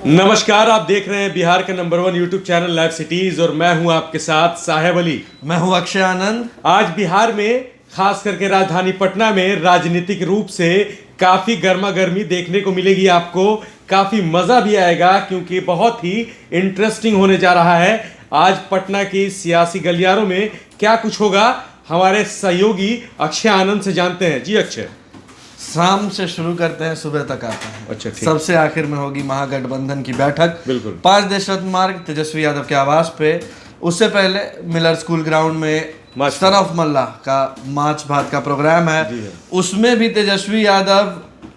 नमस्कार, आप देख रहे हैं बिहार का number 1 YouTube channel live cities और मैं हूं आपके साथ साहेब अली। मैं हूं अक्षय आनंद। आज बिहार में खास करके राजधानी पटना में राजनीतिक रूप से काफी गर्मा गर्मी देखने को मिलेगी आपको। काफी मजा भी आएगा क्योंकि बहुत ही इंटरेस्टिंग होने जा रहा है। आज पटना की सियासी गलियारों में क्या कुछ होगा हमारे सहयोगी अक्षय आनंद से जानते हैं। जी अक्षय। शाम से शुरू करते हैं, सुबह तक आते हैं। अच्छा, ठीक। सबसे आखिर में होगी महागठबंधन की बैठक। बिल्कुल। 5 देश रत्न मार्ग तेजस्वी यादव के आवास पे। उससे पहले मिलर स्कूल ग्राउंड में शरफ मल्ला का मार्च भात का प्रोग्राम है। उसमें भी तेजस्वी यादव,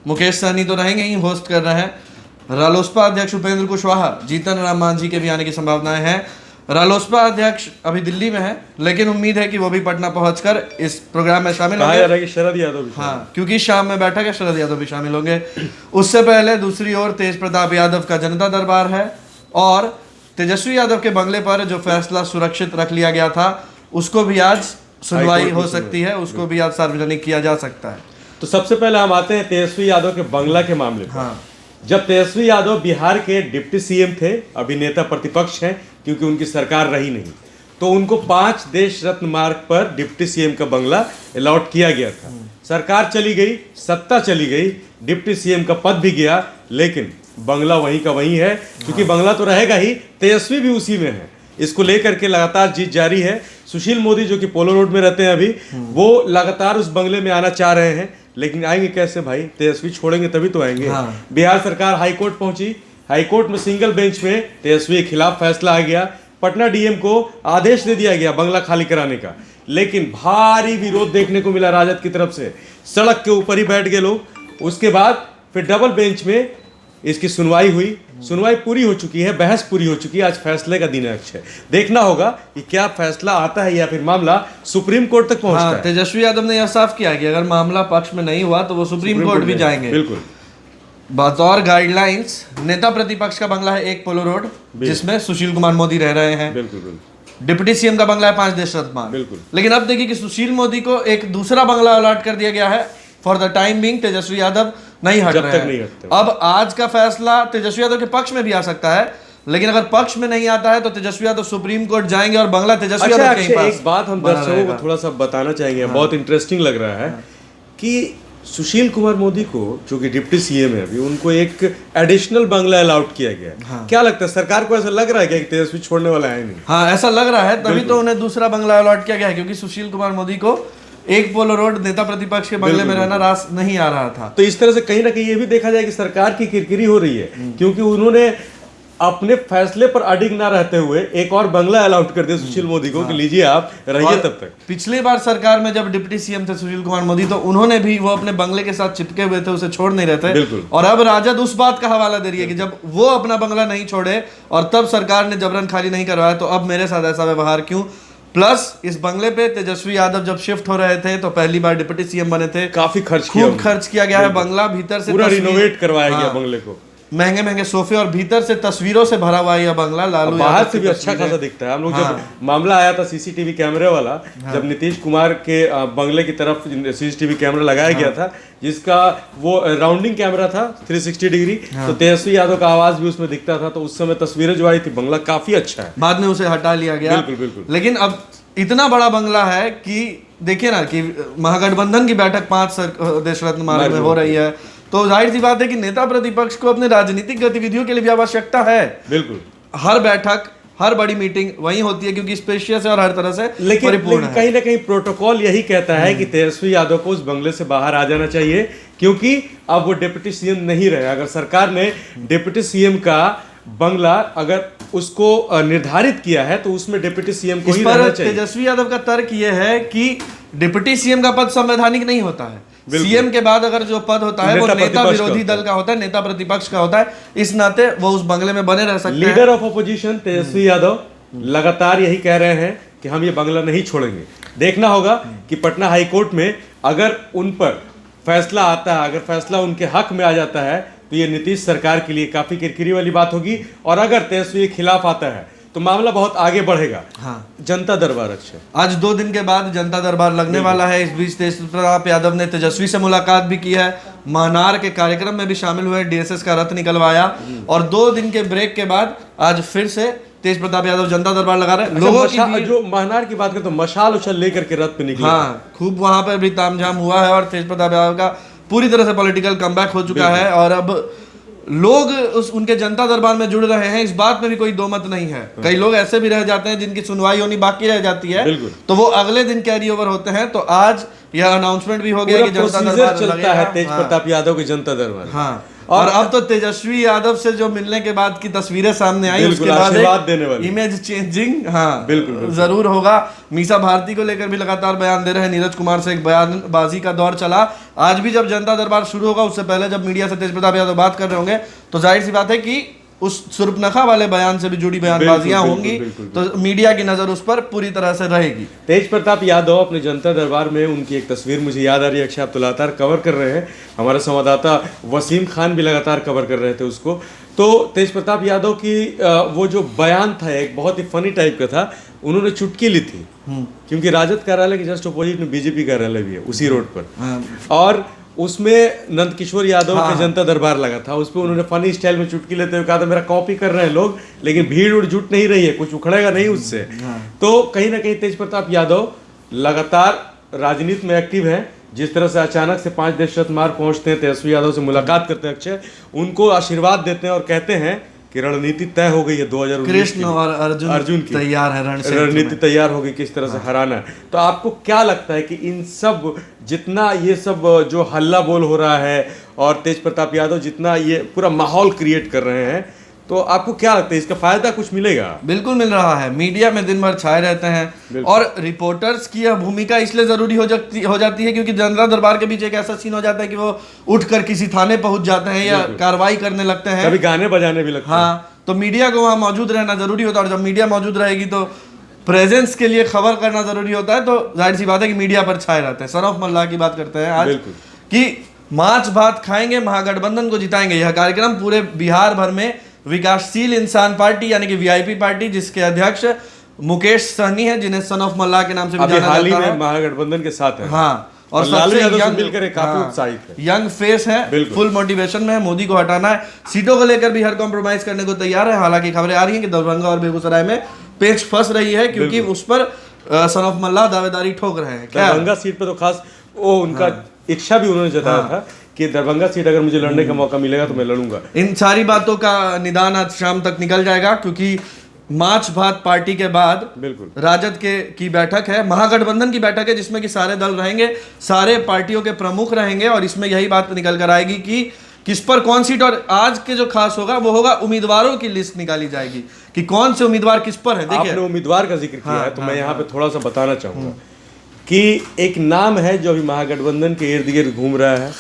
मुकेश सहनी तो रहेंगे ही, होस्ट कर रहे हैं। रालोसपा अध्यक्ष उपेंद्र कुशवाहा, जीतन राम मांझी के भी आने की संभावनाएं हैं। रालोसपा अध्यक्ष अभी दिल्ली में है, लेकिन उम्मीद है कि वो भी पटना पहुंचकर इस प्रोग्राम में शामिल होंगे। शरद यादव भी, हाँ, क्योंकि शाम में बैठक है, शरद यादव भी शामिल होंगे। उससे पहले दूसरी ओर तेज प्रताप यादव का जनता दरबार है और तेजस्वी यादव के बंगले पर जो फैसला सुरक्षित रख लिया गया था उसको भी आज सुनवाई हो सकती है, उसको भी आज सार्वजनिक किया जा सकता है। तो सबसे पहले हम आते हैं तेजस्वी यादव के बंगला के मामले पर। हाँ, जब तेजस्वी यादव बिहार के डिप्टी सीएम थे, अभी नेता प्रतिपक्ष हैं क्योंकि उनकी सरकार रही नहीं, तो उनको 5 देश रत्न मार्ग पर डिप्टी सीएम का बंगला अलॉट किया गया था। सरकार चली गई, सत्ता चली गई, डिप्टी सीएम का पद भी गया, लेकिन बंगला वहीं का वहीं है। क्योंकि बंगला तो रहेगा ही, तेजस्वी भी उसी में है। इसको लेकर के लगातार जीत जारी है। सुशील मोदी जो कि पोलो रोड में रहते हैं अभी, वो लगातार उस बंगले में आना चाह रहे हैं, लेकिन आएंगे कैसे भाई? तेजस्वी छोड़ेंगे तभी तो आएंगे। हाँ। बिहार सरकार हाईकोर्ट पहुंची, हाईकोर्ट में सिंगल बेंच में तेजस्वी के खिलाफ फैसला आ गया। पटना डीएम को आदेश दे दिया गया बंगला खाली कराने का, लेकिन भारी विरोध देखने को मिला राजद की तरफ से। सड़क के ऊपर ही बैठ गए लोग। उसके बाद फिर डबल बेंच में इसकी सुनवाई हुई। सुनवाई पूरी हो चुकी है, बहस पूरी हो चुकी है। आज फैसले का दिन है अक्षय। देखना होगा कि क्या फैसला आता है या फिर मामला सुप्रीम कोर्ट तक पहुंचता है। तेजस्वी यादव ने यह साफ किया कि अगर मामला पक्ष में नहीं हुआ तो वो सुप्रीम कोर्ट भी जाएंगे। बिल्कुल। बतौर गाइडलाइंस, नेता प्रतिपक्ष का बंगला है 1 पोलो रोड, जिसमें सुशील कुमार मोदी रह रहे हैं। बिल्कुल। डिप्टी सीएम का बंगला है 5 देश रत्न मार्ग। बिल्कुल। लेकिन अब देखिए कि सुशील मोदी को एक दूसरा बंगला अलॉट कर दिया गया है। For the time being Tejashwi Yadav नहीं हट रहे हैं। अब आज का फैसला तेजस्वी यादव के पक्ष में भी आ सकता है, लेकिन अगर पक्ष में नहीं आता है तो तेजस्वी यादव सुप्रीम कोर्ट जाएंगे और बंगला तेजस्वी यादव के पास। एक बात हम दर्शकों को थोड़ा सा बताना चाहेंगे। हाँ। बहुत इंटरेस्टिंग लग रहा है कि सुशील कुमार मोदी को, जो कि डिप्टी सीएम है अभी, उनको एक एडिशनल बंगला अलाउट किया गया। हाँ। क्या लगता है सरकार को? ऐसा लग रहा है कि तेजस्वी छोड़ने वाला है नहीं? हाँ, ऐसा लग रहा है, तभी तो उन्हें दूसरा बंगला अलॉट किया गया है, क्योंकि सुशील कुमार मोदी को 1 पोलो रोड नेता प्रतिपक्ष के बंगले में रहना रास नहीं आ रहा था। तो इस तरह से कहीं ना कहीं ये भी देखा जाए कि सरकार की किरकिरी हो रही है, क्योंकि उन्होंने अपने फैसले पर अडिग ना रहते हुए एक और बंगला अलाउट कर दिया सुशील मोदी को। हाँ। कि लीजिए आप रहिए तब तक। पिछली बार सरकार में जब डिप्टी सीएम थे सुशील कुमार मोदी, तो उन्होंने भी वो अपने बंगले के साथ चिपके हुए थे, उसे छोड़ नहीं रहे थे। बिल्कुल। और अब राजद उस बात का हवाला दे रही है कि जब वो अपना बंगला नहीं छोड़े और तब सरकार ने जबरन खाली नहीं करवाया, तो अब मेरे साथ ऐसा व्यवहार क्यों? प्लस इस बंगले पे तेजस्वी यादव जब शिफ्ट हो रहे थे तो पहली बार डिप्टी सीएम बने थे। काफी खूब खर्च किया गया है। बंगला भीतर से पूरा रिनोवेट करवाया गया बंगले को। महंगे महंगे सोफे और भीतर से तस्वीरों से भरा हुआ यह बंगला। लालू बाहर से भी अच्छा खासा दिखता है। हम लोग जब मामला आया था सीसीटीवी कैमरे वाला, जब नीतीश कुमार के बंगले की तरफ सीसीटीवी कैमरा लगाया गया था, जिसका वो राउंडिंग कैमरा था 360 डिग्री, तो तेजस्वी यादव का आवाज भी उसमें दिखता था। तो उस समय तस्वीरें जो आई थी, बंगला काफी अच्छा है। बाद में उसे हटा लिया गया। बिल्कुल। लेकिन अब इतना बड़ा बंगला है कि देखिए ना कि महागठबंधन की बैठक 5 देश रत्न मार्ग में हो रही है, तो जाहिर सी बात है कि नेता प्रतिपक्ष को अपने राजनीतिक गतिविधियों के लिए भी आवश्यकता है। बिल्कुल। हर बैठक, हर बड़ी मीटिंग वहीं होती है, क्योंकि स्पेशियस है और हर तरह से लेकिन कहीं ना कहीं प्रोटोकॉल यही कहता है कि तेजस्वी यादव को उस बंगले से बाहर आ जाना चाहिए, क्योंकि अब वो डिप्टी सीएम नहीं रहे। अगर सरकार ने डिप्टी सीएम का बंगला अगर उसको निर्धारित किया है तो उसमें डिप्टी सीएम को ही रहना चाहिए। तेजस्वी यादव का तर्क यह है कि डिप्टी सीएम का पद संवैधानिक नहीं होता है। सीएम के बाद अगर जो पद होता है वो नेता विरोधी दल का होता है, नेता प्रतिपक्ष का होता है। इस नाते वो उस बंगले में बने रह सकते हैं। Leader of opposition Tejashwi Yadav लगातार यही कह रहे हैं कि हम ये बंगला नहीं छोड़ेंगे। देखना होगा कि पटना हाईकोर्ट में अगर उन पर फैसला आता है, अगर फैसला उनके हक में आ जाता है, तो ये नीतीश सरकार के लिए काफी किरकिरी वाली बात होगी। और अगर तेजस्वी के खिलाफ आता है तो मामला बहुत आगे बढ़ेगा। हाँ, जनता दरबार अच्छा, आज 2 दिन के बाद जनता दरबार लगने वाला है। इस बीच तेज प्रताप यादव ने तेजस्वी से मुलाकात भी की है, महनार के कार्यक्रम में भी शामिल हुए, डीएसएस का रथ निकलवाया, और 2 दिन के ब्रेक के बाद आज फिर से तेज प्रताप यादव जनता दरबार लगा रहे हैं। लोगों की जो महनार की बात करें तो मशाल उछल लेकर के रथ पे निकले। हाँ, खूब वहां पर भी तामझाम हुआ है, और तेज प्रताप यादव का पूरी तरह से पॉलिटिकल कमबैक हो चुका है, और अब लोग उनके जनता दरबार में जुड़ रहे हैं, इस बात में भी कोई दो मत नहीं है। कई लोग ऐसे भी रह जाते हैं जिनकी सुनवाई होनी बाकी रह जाती है, तो वो अगले दिन कैरी ओवर होते हैं। तो आज यह अनाउंसमेंट भी हो गया कि जनता दरबार चलता है तेज प्रताप यादव की जनता दरबार। हाँ, और अब तो तेजस्वी यादव से जो मिलने के बाद की तस्वीरें सामने आई, उसके बाद इमेज चेंजिंग हाँ बिल्कुल जरूर होगा। मीसा भारती को लेकर भी लगातार बयान दे रहे हैं, नीरज कुमार से एक बयानबाजी का दौर चला। आज भी जब जनता दरबार शुरू होगा उससे पहले जब मीडिया से तेज प्रताप यादव बात कर रहे होंगे तो जाहिर सी बात है कि उस सुर्पनखा वाले बयान से भी जुड़ी बयानबाजियां होंगी, तो मीडिया की नजर उस पर पूरी तरह से रहेगी। तेज प्रताप यादव अपने जनता दरबार में, उनकी एक तस्वीर मुझे याद आ रही है, अक्षय आप तो लगातार कवर कर रहे हैं, हमारे संवाददाता वसीम खान भी लगातार कवर कर रहे थे उसको। तो तेज प्रताप यादव की वो जो बयान था एक बहुत ही फनी टाइप का था, उन्होंने चुटकी ली थी, क्योंकि राजद कार्यालय के जस्ट अपोजिट में बीजेपी कार्यालय भी है उसी रोड पर, और उसमें नंदकिशोर यादव का जनता दरबार लगा था। उस पर उन्होंने फनी स्टाइल में चुटकी लेते हुए कहा था मेरा कॉपी कर रहे हैं लोग, लेकिन भीड़ उड़ जुट नहीं रही है, कुछ उखड़ेगा नहीं उससे। तो कहीं ना कहीं तेज प्रताप यादव लगातार राजनीति में एक्टिव है। जिस तरह से अचानक से 5 देश रत्न मार्ग पहुंचते हैं, तेजस्वी यादव से मुलाकात करते हैं अक्षय, उनको आशीर्वाद देते हैं और कहते हैं कि रणनीति तय हो गई है 2019 कृष्ण और अर्जुन की तैयार है, रणनीति तैयार हो गई किस तरह से हराना है। तो आपको क्या लगता है कि इन सब जितना ये सब जो हल्ला बोल हो रहा है और तेज प्रताप यादव जितना ये पूरा माहौल क्रिएट कर रहे हैं, तो आपको क्या लगता है इसका फायदा कुछ मिलेगा? बिल्कुल मिल रहा है। मीडिया में दिन भर छाए रहते हैं, और रिपोर्टर्स की यह भूमिका इसलिए जरूरी हो जाती है क्योंकि जनता दरबार के बीच एक ऐसा सीन हो जाता है कि वो उठकर किसी थाने पहुंच जाते हैं या कार्रवाई करने लगते हैं, कभी गाने बजाने भी लगते हैं। हाँ, तो मीडिया को वहाँ मौजूद रहना जरूरी होता है, और जब मीडिया मौजूद रहेगी तो प्रेजेंस के लिए खबर करना जरूरी होता है, तो जाहिर सी बात है कि मीडिया पर छाए रहते हैं। सन ऑफ मल्लाह की बात करते हैं आज कि माछ भात खाएंगे, महागठबंधन को जिताएंगे। यह कार्यक्रम पूरे बिहार भर में विकासशील इंसान पार्टी यानी कि वीआईपी पार्टी, जिसके अध्यक्ष मुकेश सहनी है, जिन्हें सन ऑफ मल्लाह के नाम से भी जाना जाता है, महागठबंधन के साथ है। हाँ, और सबसे यंग मिलकर काफी उत्साहित है, यंग फेस है, फुल मोटिवेशन में है, मोदी को हटाना है। सीटों को लेकर भी हर कॉम्प्रोमाइज करने को तैयार है। हालांकि खबरें आ रही हैं कि दरभंगा और बेगूसराय में पेच फंस रही है, क्योंकि उस पर सन ऑफ मल्लाह दावेदारी ठोक रहे हैं। दरभंगा सीट पर तो खास वो उनका इच्छा भी उन्होंने जताया था कि दरभंगा सीट अगर मुझे लड़ने का मौका मिलेगा तो मैं लड़ूंगा। इन सारी बातों का निदान आज शाम तक निकल जाएगा, क्योंकि माछ भात पार्टी के बाद बिल्कुल राजद की बैठक है, महागठबंधन की बैठक है, जिसमें कि सारे दल रहेंगे, सारे पार्टियों के प्रमुख रहेंगे, और इसमें यही बात निकल कर आएगी कि किस पर कौन सीट। और आज के जो खास होगा वो होगा उम्मीदवारों की लिस्ट निकाली जाएगी कि कौन से उम्मीदवार किस पर है। देखिए, आपने उम्मीदवार का जिक्र किया है, तो मैं यहाँ पे थोड़ा सा बताना चाहूंगा कि एक नाम है जो अभी महागठबंधन के इर्द गिर्द घूम रहा है,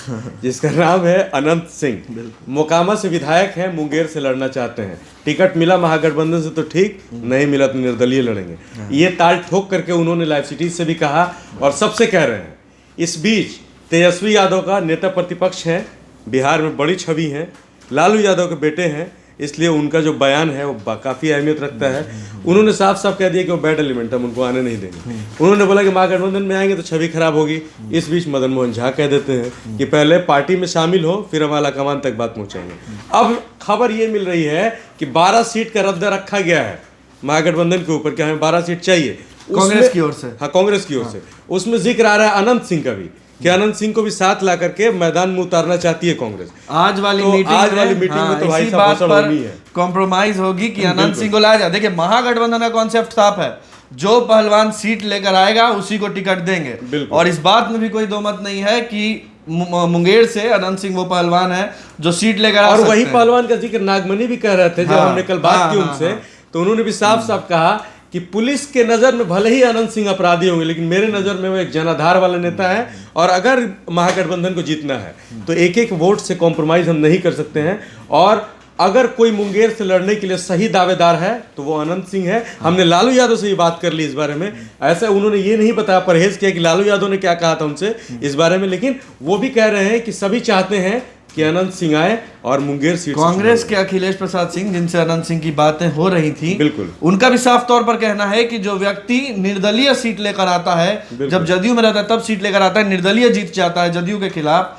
जिसका नाम है अनंत सिंह। मोकामा से विधायक हैं, मुंगेर से लड़ना चाहते हैं। टिकट मिला महागठबंधन से तो ठीक, नहीं मिला तो निर्दलीय लड़ेंगे। ये ताल ठोक करके उन्होंने लाइव सिटीज से भी कहा और सबसे कह रहे हैं। इस बीच तेजस्वी यादव का नेता प्रतिपक्ष है, बिहार में बड़ी छवि है, लालू यादव के बेटे हैं, इसलिए उनका जो बयान है वो काफ़ी अहमियत रखता है। उन्होंने साफ साफ कह दिया कि वो बैड एलिमेंट हम उनको आने नहीं देंगे। उन्होंने बोला कि महागठबंधन में आएंगे तो छवि खराब होगी। इस बीच मदन मोहन झा कह देते हैं कि पहले पार्टी में शामिल हो, फिर हम आला कमान तक बात पहुंचाएंगे। अब खबर ये मिल रही है कि 12 सीट का रद्द रखा गया है महागठबंधन के ऊपर कि हमें 12 सीट चाहिए कांग्रेस की ओर से। हाँ, कांग्रेस की ओर से। उसमें जिक्र आ रहा है अनंत सिंह का भी, कि अनंत सिंह को भी साथ ला करके मैदान में उतारना चाहती है कांग्रेस। आज वाली मीटिंग में तो भाई साहब बात पर कॉम्प्रोमाइज होगी कि अनंत सिंह को लाया जाए। देखिए, महागठबंधन का कॉन्सेप्ट साफ है, जो पहलवान सीट लेकर आएगा उसी को टिकट देंगे, और इस बात में भी कोई दो मत नहीं है कि मुंगेर से अनंत सिंह वो पहलवान है जो सीट लेकर आ सकते हैं। और वही पहलवान का जिक्र नागमणि भी कह रहे थे जब हमने कल बात की उनसे, तो उन्होंने भी साफ साफ कहा कि पुलिस के नज़र में भले ही अनंत सिंह अपराधी होंगे, लेकिन मेरे नज़र में वो एक जनाधार वाला नेता है, और अगर महागठबंधन को जीतना है तो एक एक वोट से कॉम्प्रोमाइज हम नहीं कर सकते हैं। और अगर कोई मुंगेर से लड़ने के लिए सही दावेदार है तो वो अनंत सिंह है। हमने लालू यादव से भी बात कर ली इस बारे में, ऐसा उन्होंने ये नहीं बताया, परहेज किया कि लालू यादव ने क्या कहा था उनसे इस बारे में, लेकिन वो भी कह रहे हैं कि सभी चाहते हैं कि अनंत सिंह आए और मुंगेर सीट से कांग्रेस के अखिलेश प्रसाद सिंह, जिनसे अनंत सिंह की बातें हो रही थी, बिल्कुल, उनका भी साफ तौर पर कहना है कि जो व्यक्ति निर्दलीय सीट लेकर आता है, जब जदयू में रहता है तब सीट लेकर आता है, निर्दलीय जीत जाता है जदयू के खिलाफ,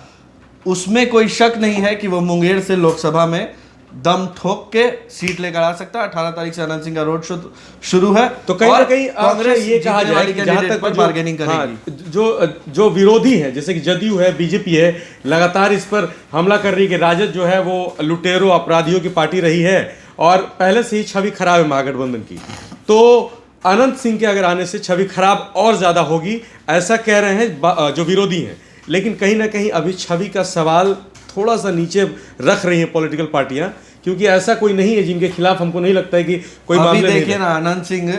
उसमें कोई शक नहीं है कि वो मुंगेर से लोकसभा में दम ठोक के सीट लेकर आ सकता है। 18 तारीख से अनंत सिंह का रोड शो शुरू है। तो कहीं ना कहीं कांग्रेस ये कहा जाए कि जहां तक बार्गेनिंग करेगी, जो विरोधी है, जैसे कि जदयू है, बीजेपी है, लगातार इस पर हमला कर रही है कि राजद जो है वो लुटेरों अपराधियों की पार्टी रही है और पहले से ही छवि खराब है महागठबंधन की। तो अनंत सिंह के अगर आने से छवि खराब और ज्यादा होगी, ऐसा कह रहे हैं जो विरोधी हैं। लेकिन कहीं ना कहीं अभी छवि का सवाल थोड़ा सा नीचे रख रही हैं पॉलिटिकल पार्टियां, क्योंकि ऐसा कोई नहीं है जिनके खिलाफ हमको नहीं लगता है कि कोई मामले नहीं। देखिए ना, अनंत सिंह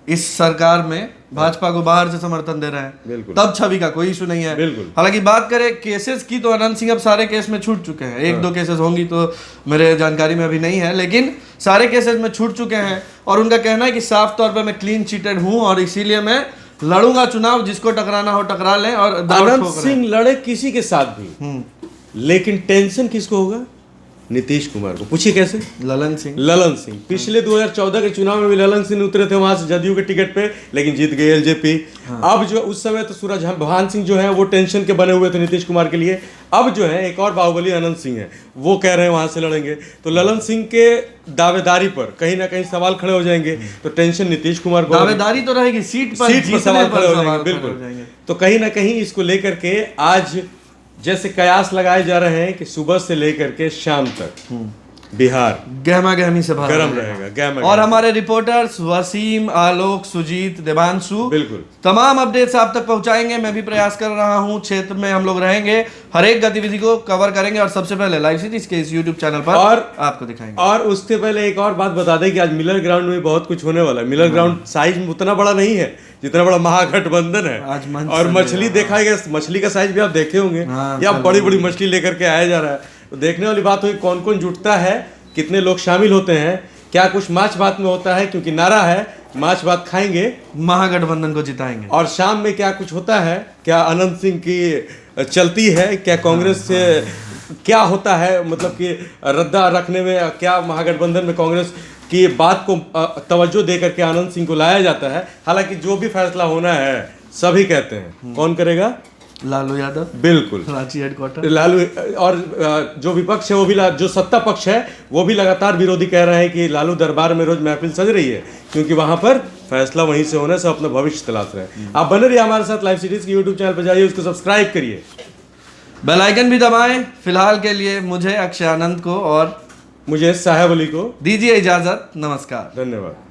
इस सरकार में भाजपा को बाहर से समर्थन दे रहे हैं, बिल्कुल, तब छवि का कोई इशू नहीं है। बिल्कुल। हालांकि बात करें केसेस की, तो अनंत सिंह अब सारे केस में छूट चुके हैं। एक दो केसेस होंगी तो मेरे जानकारी में अभी नहीं है, लेकिन सारे केसेस में छूट चुके हैं। और उनका कहना है कि साफ तौर पर मैं क्लीन चीटेड हूं और इसीलिए मैं लड़ूंगा चुनाव, जिसको टकराना हो टकरा लें। और अनंत सिंह लड़े किसी के साथ भी, लेकिन टेंशन किसको होगा? नीतीश कुमार को। पूछिए कैसे? ललन सिंह पिछले 2014 के चुनाव में भी ललन सिंह उतरे थे वहां से जदयू के टिकट पे, लेकिन जीत गए एलजेपी। अब जो उस समय तो सूरज भान सिंह जो है वो टेंशन के बने हुए थे नीतीश कुमार के लिए। अब जो है एक और बाहुबली अनंत सिंह है, वो कह रहे हैं वहां से लड़ेंगे। तो ललन सिंह के दावेदारी पर कहीं ना कहीं सवाल खड़े हो जाएंगे, तो टेंशन नीतीश कुमार को। दावेदारी तो रहेगी, सीट पर सवाल खड़े हो जाएंगे, बिल्कुल। तो कहीं ना कहीं इसको लेकर के आज जैसे कयास लगाए जा रहे हैं कि सुबह से लेकर के शाम तक बिहार गहमा गहमी से गर्म रहेगा। और हमारे रिपोर्टर्स वसीम, आलोक, सुजीत, देवांशु बिल्कुल तमाम अपडेट्स आप तक पहुंचाएंगे। मैं भी प्रयास कर रहा हूं, क्षेत्र में हम लोग रहेंगे, हर एक गतिविधि को कवर करेंगे और सबसे पहले लाइव सीरीज के इस यूट्यूब चैनल पर और आपको दिखाएंगे। और उससे पहले एक और बात बता दें कि आज मिलर ग्राउंड में बहुत कुछ होने वाला है। मिलर ग्राउंड साइज में उतना बड़ा नहीं है जितना बड़ा महागठबंधन है। आज और मछली देखा गया, मछली का साइज भी आप देखे होंगे, या बड़ी बड़ी मछली लेकर के आया जा रहा है। तो देखने वाली बात हुई कौन कौन जुटता है, कितने लोग शामिल होते हैं, क्या कुछ माछ भात में होता है, क्योंकि नारा है माछ भात खाएंगे महागठबंधन को जिताएंगे। और शाम में क्या कुछ होता है, क्या अनंत सिंह की चलती है, क्या कांग्रेस से क्या होता है, मतलब कि रद्दा रखने में क्या महागठबंधन में कांग्रेस की बात को तवज्जो दे करके आनंद सिंह को लाया जाता है। हालांकि जो भी फैसला होना है सभी कहते हैं कौन करेगा? लालू यादव, बिल्कुल, रांची हेडक्वार्टर लालू। और जो विपक्ष है वो भी, जो सत्ता पक्ष है वो भी लगातार विरोधी कह रहे हैं कि लालू दरबार में रोज महफिल सज रही है, क्योंकि वहां पर फैसला वहीं से होने से अपना भविष्य तलाश रहे हैं। आप बने रहिए हमारे साथ, लाइव सीरीज की यूट्यूब चैनल पर जाइए, उसको सब्सक्राइब करिए, बेल आइकन भी दबाएं। फिलहाल के लिए मुझे, अक्षय आनंद को और मुझे साहेब अली को दीजिए इजाजत। नमस्कार, धन्यवाद।